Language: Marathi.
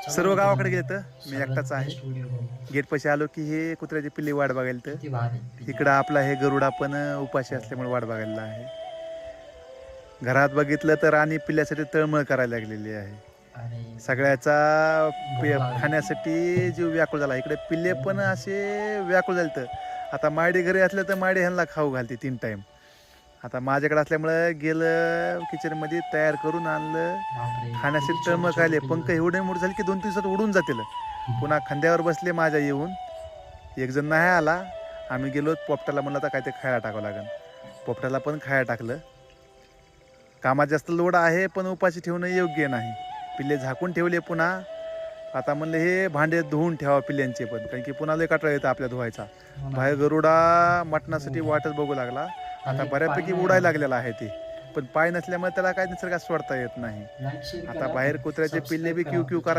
सर्व गावाकडे गेलं तर मी एकटाच आहे. गेट पाशी आलो की हे कुत्र्याची पिल्ली वाट बघायला तर इकडं आपला हे गरुडा पण उपाशी असल्यामुळे वाट बघायला आहे. घरात बघितलं तर आणि पिल्ल्यासाठी तळमळ करायला लागलेली आहे. सगळ्याचा खाण्यासाठी जीव व्याकुळ झाला. इकडे पिल्ले पण असे व्याकुळ झाले. तर आता माडी घरी असलं तर माडी ह्यांना खाऊ घालते 3 टाइम. आता माझ्याकडे असल्यामुळं गेलं किचनमध्ये तयार करून आणलं. खाण्यासाठी तळमळ आले. पंख एवढे मोठे झाले की 2 दिवसात उडून जातील. पुन्हा खांद्यावर बसले माझ्या येऊन. एक जण नाही आला. आम्ही गेलो पोपटाला, म्हणलं आता काहीतरी खायला टाकावं लागेल. पोपटाला पण खायला टाकलं. कामात जास्त लोड आहे पण उपाशी ठेवणं योग्य नाही. पिल्ले झाकून ठेवले पुन्हा. आता म्हणलं हे भांडे धुवून ठेवा पिल्ल्यांचे पण, कारण की पुन्हा लय कटाळा येतं आपल्या धुवायचा. बाहेर गरुडा मटणासाठी वाटच बघू लागला. आता बऱ्यापैकी उडायला लागलेला आहे ते, पण पाय नसल्यामुळे त्याला काय निसर्गात सोडता येत नाही. आता बाहेर कुत्र्याचे पिल्ले बी क्यू क्यू करा